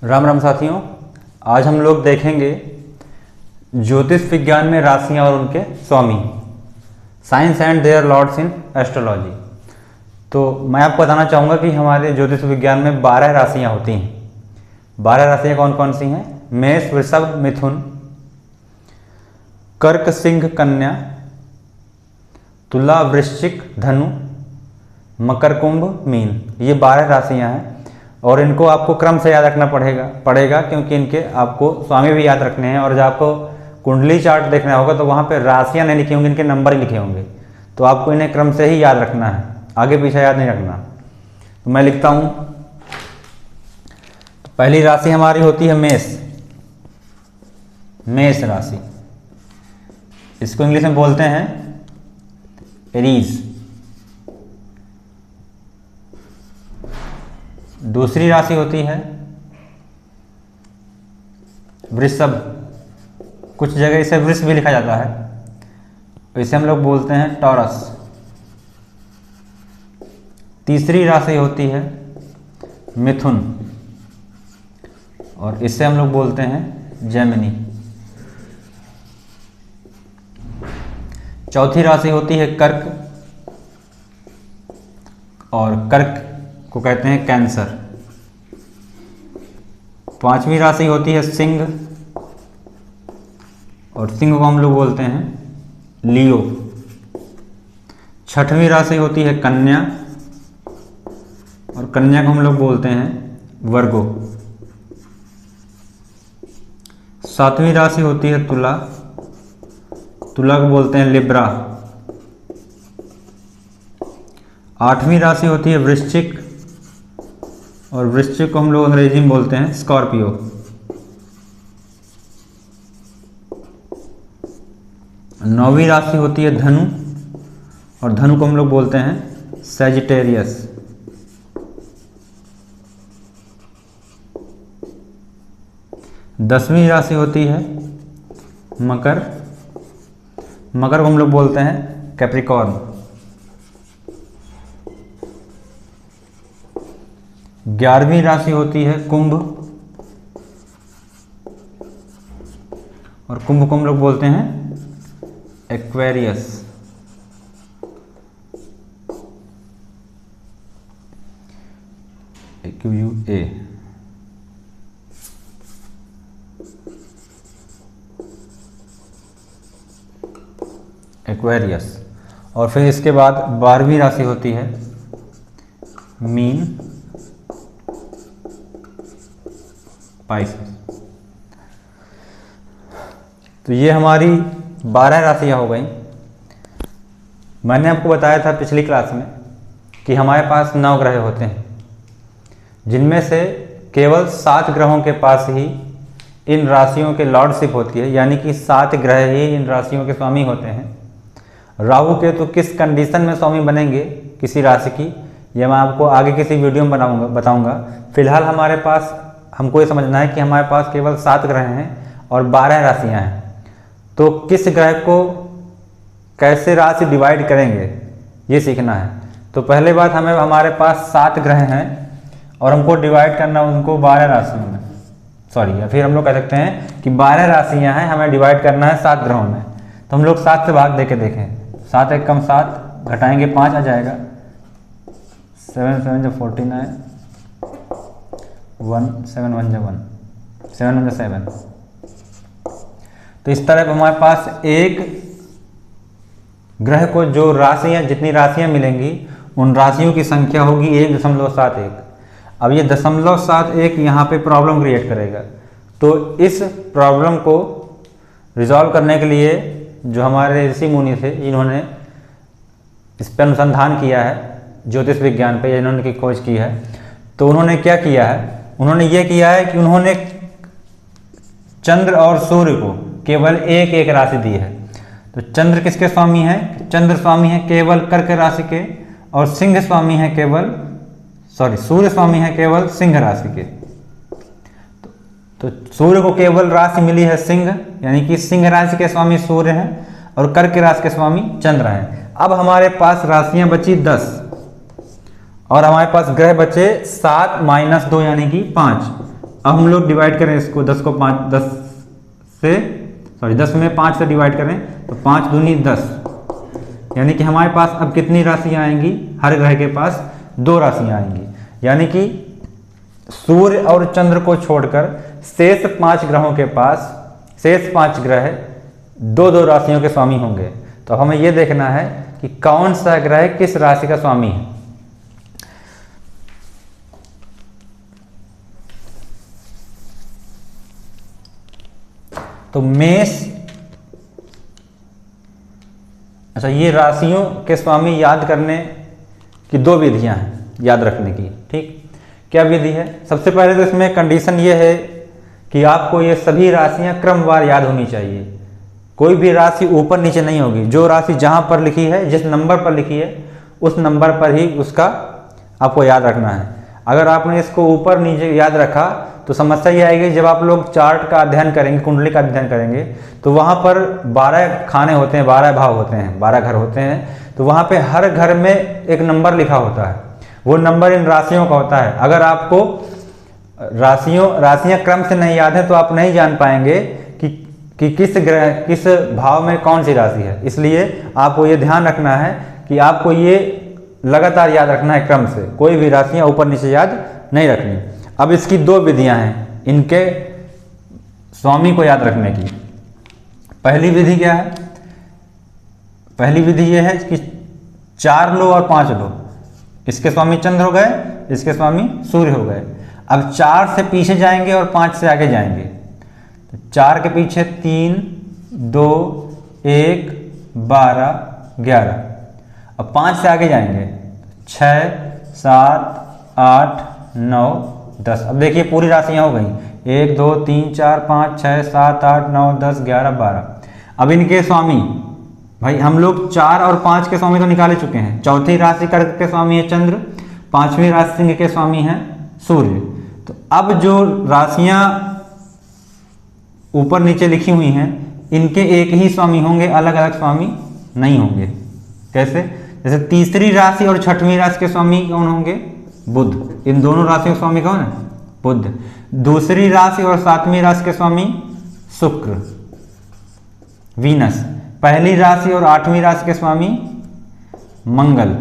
राम राम साथियों, आज हम लोग देखेंगे ज्योतिष विज्ञान में राशियां और उनके स्वामी, signs and their lords in astrology. तो मैं आपको बताना चाहूँगा कि हमारे ज्योतिष विज्ञान में 12 राशियां होती हैं। 12 राशियां कौन कौन सी हैं? मेष, वृषभ, मिथुन, कर्क, सिंह, कन्या, तुला, वृश्चिक, धनु, मकर, कुंभ, मीन। ये 12 राशियां हैं और इनको आपको क्रम से याद रखना पड़ेगा क्योंकि इनके आपको स्वामी भी याद रखने हैं। और जब आपको कुंडली चार्ट देखना होगा तो वहाँ पे राशियां नहीं लिखी होंगी, इनके नंबर ही लिखे होंगे। तो आपको इन्हें क्रम से ही याद रखना है, आगे पीछे याद नहीं रखना। तो मैं लिखता हूँ। तो पहली राशि हमारी होती है मेष। मेष राशि, इसको इंग्लिश में बोलते हैं एरीज। दूसरी राशि होती है वृषभ, कुछ जगह इसे वृष भी लिखा जाता है, इसे हम लोग बोलते हैं टॉरस। तीसरी राशि होती है मिथुन और इसे हम लोग बोलते हैं जेमिनी। चौथी राशि होती है कर्क और कर्क को कहते हैं कैंसर। पांचवी राशि होती है सिंह और सिंह को हम लोग बोलते हैं लियो। छठवीं राशि होती है कन्या और कन्या को हम लोग बोलते हैं वर्गो। सातवीं राशि होती है तुला, तुला को बोलते हैं लिब्रा। आठवीं राशि होती है वृश्चिक और वृश्चिक को हम लोग अंग्रेजी में बोलते हैं स्कॉर्पियो। नौवीं राशि होती है धनु और धनु को हम लोग बोलते हैं सैजिटेरियस। दसवीं राशि होती है मकर, मकर को हम लोग बोलते हैं कैप्रिकॉर्न। 11वीं राशि होती है कुंभ और कुंभ को हम लोग बोलते हैं एक्वेरियस। AQUA। एक्वेरियस। और फिर इसके बाद 12वीं राशि होती है मीन, पाइसेस। तो ये हमारी 12 राशियां हो गई। मैंने आपको बताया था पिछली क्लास में कि हमारे पास 9 ग्रह होते हैं, जिनमें से केवल 7 ग्रहों के पास ही इन राशियों के लॉर्डशिप होती है, यानी कि 7 ग्रह ही इन राशियों के स्वामी होते हैं। राहु के तो किस कंडीशन में स्वामी बनेंगे किसी राशि की, यह मैं आपको आगे किसी वीडियो में बताऊंगा। फिलहाल हमारे पास हमको ये समझना है कि हमारे पास केवल 7 ग्रह हैं और 12 राशियां हैं। तो किस ग्रह को कैसे राशि डिवाइड करेंगे ये सीखना है। तो पहले बात, हमें हमारे पास 7 ग्रह हैं और हमको डिवाइड करना उनको 12 राशियों में, सॉरी, या फिर हम लोग कह सकते हैं कि 12 राशियां हैं, हमें डिवाइड करना है 7 ग्रहों में। तो हम लोग 7 से भाग देके देखें। 7 एक कम 7, घटाएंगे 5 आ जाएगा। 7 7 जो 49, 1 7 1 जो 1, 7 1 जो 7। तो इस तरह हमारे पास एक ग्रह को जो राशियां, जितनी राशियां मिलेंगी उन राशियों की संख्या होगी 1.71। अब ये 0.71 यहाँ पे प्रॉब्लम क्रिएट करेगा। तो इस प्रॉब्लम को रिजॉल्व करने के लिए जो हमारे ऋषि मुनि थे, इन्होंने इस पर अनुसंधान किया है, ज्योतिष विज्ञान पे इन्होंने की खोज की है। तो उन्होंने क्या किया है, उन्होंने ये किया है कि उन्होंने चंद्र और सूर्य को केवल एक एक राशि दी है। तो चंद्र किसके स्वामी हैं? चंद्र स्वामी है केवल कर्क राशि के और सिंह स्वामी है केवल, सॉरी, सूर्य स्वामी है केवल सिंह राशि के। तो सूर्य को केवल राशि मिली है सिंह, यानी कि सिंह राशि के स्वामी सूर्य हैं और कर्क राशि के स्वामी चंद्र हैं। अब हमारे पास राशियां बची 10 और हमारे पास ग्रह बचे 7 - 2 यानी कि 5। अब हम लोग डिवाइड करें इसको 10 को 5 10 से 10 में 5 से डिवाइड करें तो 5 दूनी 10, यानी कि हमारे पास अब कितनी राशियाँ आएंगी, हर ग्रह के पास 2 राशियाँ आएंगी। यानी कि सूर्य और चंद्र को छोड़कर शेष 5 ग्रहों के पास शेष 5 ग्रह 2-2 राशियों के स्वामी होंगे। तो हमें यह देखना है कि कौन सा ग्रह किस राशि का स्वामी है। तो मेष, अच्छा ये राशियों के स्वामी याद करने की 2 विधियां हैं याद रखने की। ठीक, क्या विधि है? सबसे पहले तो इसमें कंडीशन ये है कि आपको ये सभी राशियां क्रमवार याद होनी चाहिए। कोई भी राशि ऊपर नीचे नहीं होगी। जो राशि जहां पर लिखी है, जिस नंबर पर लिखी है, उस नंबर पर ही उसका आपको याद रखना है। अगर आपने इसको ऊपर नीचे याद रखा तो समस्या ये आएगी, जब आप लोग चार्ट का अध्ययन करेंगे, कुंडली का अध्ययन करेंगे, तो वहाँ पर 12 खाने होते हैं, 12 भाव होते हैं, 12 घर होते हैं। तो वहाँ पे हर घर में एक नंबर लिखा होता है, वो नंबर इन राशियों का होता है। अगर आपको राशियाँ क्रम से नहीं याद है तो आप नहीं जान पाएंगे कि किस ग्रह किस भाव में कौन सी राशि है। इसलिए आपको ये ध्यान रखना है कि आपको ये लगातार याद रखना है क्रम से, कोई भी राशियाँ ऊपर नीचे याद नहीं रखनी। अब इसकी 2 विधियां हैं इनके स्वामी को याद रखने की। पहली विधि क्या है? पहली विधि यह है कि 4 लो और 5 लो। इसके स्वामी चंद्र हो गए, इसके स्वामी सूर्य हो गए। अब 4 से पीछे जाएंगे और 5 से आगे जाएंगे। तो 4 के पीछे 3, 2, 1, 12, 11। अब 5 से आगे जाएंगे 6, 7, 8, 9, 10। अब देखिए पूरी राशियाँ हो गई 1, 2, 3, 4, 5, 6, 7, 8, 9, 10, 11, 12। अब इनके स्वामी, भाई हम लोग 4 और 5 के स्वामी तो निकाले चुके हैं। चौथी राशि कर्क के स्वामी है चंद्र, 5वीं राशि सिंह के स्वामी है सूर्य। तो अब जो राशियाँ ऊपर नीचे लिखी हुई हैं, इनके एक ही स्वामी होंगे, अलग अलग स्वामी नहीं होंगे। कैसे? जैसे तीसरी राशि और 6वीं राशि के स्वामी कौन होंगे? बुध। इन दोनों राशियों के स्वामी कौन है? बुध। दूसरी राशि और 7वीं राशि के स्वामी शुक्र, वीनस। पहली राशि और 8वीं राशि के स्वामी मंगल,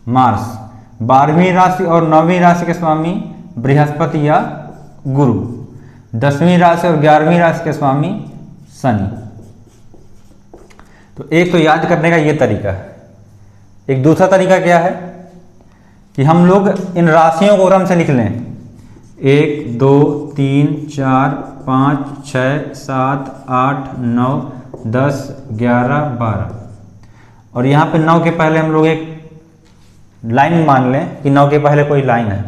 मार्स। 12वीं राशि और 9वीं राशि के स्वामी बृहस्पति या गुरु। 10वीं राशि और 11वीं राशि के स्वामी शनि। तो एक तो याद करने का ये तरीका है। एक दूसरा तरीका क्या है कि हम लोग इन राशियों को क्रम से लिख लें। 1, 2, 3, 4, 5, 6, 7, 8, 9, 10, 11, 12। और यहाँ पे 9 के पहले हम लोग एक लाइन मान लें कि 9 के पहले कोई लाइन है।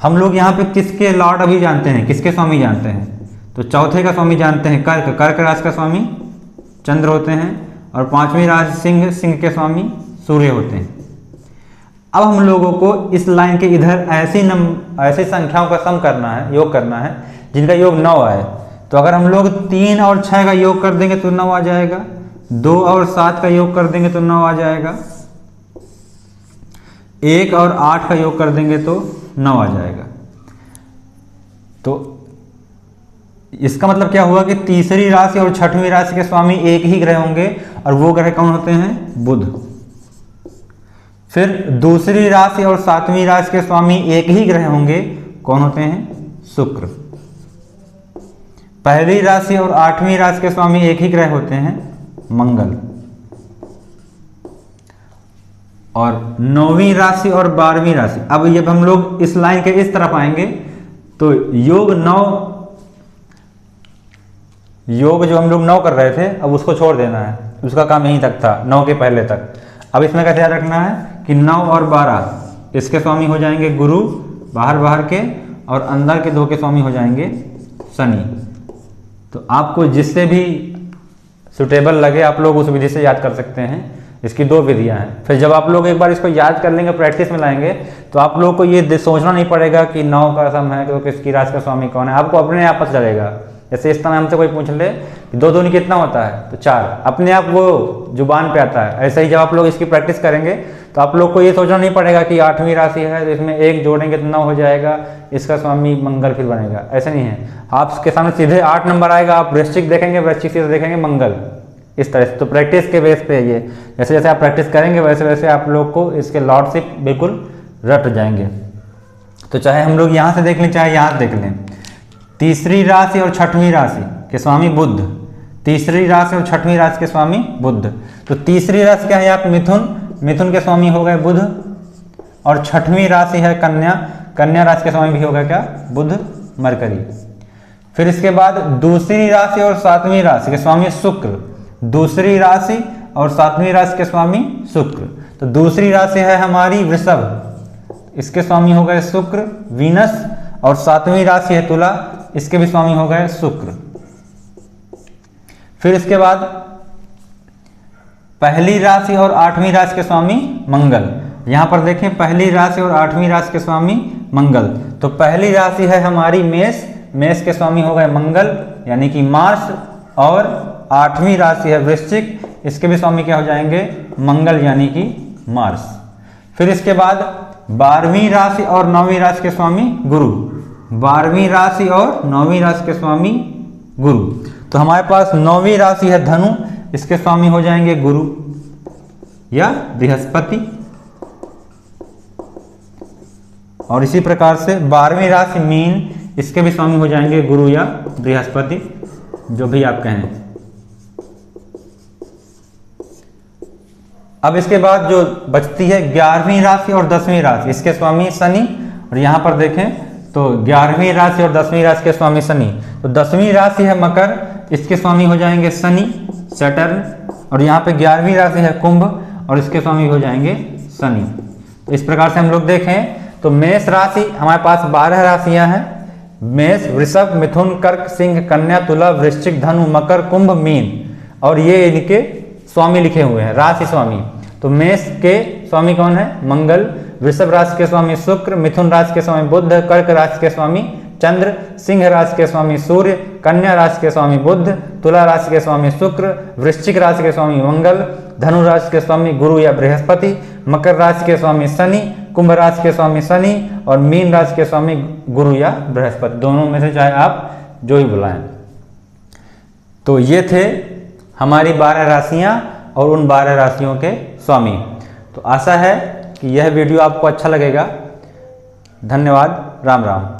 हम लोग यहाँ पे किसके लॉर्ड अभी जानते हैं, किसके स्वामी जानते हैं? तो चौथे का स्वामी जानते हैं कर्क। कर्क राशि का स्वामी चंद्र होते हैं और 5वीं राशि सिंह, सिंह के स्वामी सूर्य होते हैं। अब हम लोगों को इस लाइन के इधर ऐसी संख्याओं का सम करना है, योग करना है जिनका योग 9 आए। तो अगर हम लोग 3 और 6 का योग कर देंगे तो 9 आ जाएगा। 2 और 7 का योग कर देंगे तो 9 आ जाएगा। 1 और 8 का योग कर देंगे तो 9 आ जाएगा। तो इसका मतलब क्या हुआ कि तीसरी राशि और 6वीं राशि के स्वामी एक ही ग्रह होंगे, और वो ग्रह कौन होते हैं? बुध। फिर दूसरी राशि और 7वीं राशि के स्वामी एक ही ग्रह होंगे, कौन होते हैं? शुक्र। पहली राशि और 8वीं राशि के स्वामी एक ही ग्रह होते हैं, मंगल। और 9वीं राशि और 12वीं राशि, अब जब हम लोग इस लाइन के इस तरफ आएंगे तो योग 9, योग जो हम लोग 9 कर रहे थे अब उसको छोड़ देना है, उसका काम यहीं तक था, 9 के पहले तक। अब इसमें कैसे याद रखना है कि 9 और 12 इसके स्वामी हो जाएंगे गुरु बाहर के, और अंदर के 2 के स्वामी हो जाएंगे शनि। तो आपको जिससे भी सुटेबल लगे आप लोग उस विधि से याद कर सकते हैं। इसकी 2 विधियां हैं। फिर जब आप लोग एक बार इसको याद कर लेंगे, प्रैक्टिस में लाएंगे, तो आप लोग को ये सोचना नहीं पड़ेगा कि 9 का सम है तो किसकी राशि का स्वामी कौन है, आपको अपने आप पता चलेगा। जैसे इस तरह हमसे कोई पूछ ले कि 2 दूनी कितना होता है तो 4, अपने आप वो जुबान पे आता है। ऐसे ही जब आप लोग इसकी प्रैक्टिस करेंगे तो तो आप लोग को ये सोचना नहीं पड़ेगा कि 8वीं राशि है तो इसमें 1 जोड़ेंगे तो 9 हो जाएगा, इसका स्वामी मंगल फिर बनेगा, ऐसा नहीं है। आपके सामने सीधे 8 नंबर आएगा, आप वृश्चिक देखेंगे, वृश्चिक सीधे देखेंगे मंगल, इस तरह से। तो प्रैक्टिस के बेस पे ये जैसे जैसे आप प्रैक्टिस करेंगे वैसे वैसे आप लोग को इसके लॉर्डशिप बिल्कुल रट जाएंगे। तो चाहे हम लोग यहाँ से देख लें चाहे यहाँ से देख लें, तीसरी राशि और छठवीं राशि के स्वामी बुध, तीसरी राशि और छठवीं राशि के स्वामी बुध। तो तीसरी राशि क्या है यहाँ पे मिथुन, मिथुन के स्वामी हो गए बुध, और छठवीं राशि है कन्या, कन्या राशि के स्वामी भी होगा क्या, बुध मरकरी। फिर इसके बाद दूसरी राशि और सातवीं राशि के स्वामी शुक्र, दूसरी राशि और सातवीं राशि के स्वामी शुक्र। तो दूसरी राशि है हमारी वृषभ, इसके स्वामी हो गए शुक्र वीनस, और सातवीं राशि है तुला, इसके भी स्वामी हो गए शुक्र। फिर इसके बाद पहली राशि और 8वीं राशि के स्वामी मंगल। यहां पर देखें पहली राशि और 8वीं राशि के स्वामी मंगल। तो पहली राशि है हमारी मेष, मेष के स्वामी हो गए मंगल यानी कि मार्स, और 8वीं राशि है वृश्चिक, इसके भी स्वामी क्या हो जाएंगे, मंगल यानी कि मार्स। फिर इसके बाद 12वीं राशि और 9वीं राशि के स्वामी गुरु, 12वीं राशि और 9वीं राशि के स्वामी गुरु। तो हमारे पास 9वीं राशि है धनु, इसके स्वामी हो जाएंगे गुरु या बृहस्पति, और इसी प्रकार से 12वीं राशि मीन, इसके भी स्वामी हो जाएंगे गुरु या बृहस्पति, जो भी आप कहें। अब इसके बाद जो बचती है 11वीं राशि और 10वीं राशि, इसके स्वामी शनि, और यहां पर देखें तो 11वीं राशि और 10वीं राशि के स्वामी शनि। तो 10वीं राशि है मकर, इसके स्वामी हो जाएंगे शनि सैटर्न, और यहाँ पे 11वीं राशि है कुंभ, और इसके स्वामी हो जाएंगे शनि। तो इस प्रकार से हम लोग देखें तो मेष राशि हमारे पास 12 राशियां हैं, मेष वृषभ मिथुन कर्क सिंह कन्या तुला वृश्चिक धनु मकर कुंभ मीन, और ये इनके स्वामी लिखे हुए हैं राशि स्वामी। तो मेष के स्वामी कौन है, मंगल, वृषभ राशि के स्वामी शुक्र, मिथुन राशि के स्वामी बुध, कर्क राशि के स्वामी चंद्र, सिंह राशि के स्वामी सूर्य, कन्या राशि के स्वामी बुध, तुला राशि के स्वामी शुक्र, वृश्चिक राशि के स्वामी मंगल, धनु राशि के स्वामी गुरु या बृहस्पति, मकर राशि के स्वामी शनि, कुंभ राशि के स्वामी शनि, और मीन राशि के स्वामी गुरु या बृहस्पति, दोनों में से चाहे आप जो ही बुलाएं। तो ये थे हमारी 12 राशियां और उन 12 राशियों के स्वामी। तो आशा है कि यह वीडियो आपको अच्छा लगेगा। धन्यवाद, राम राम।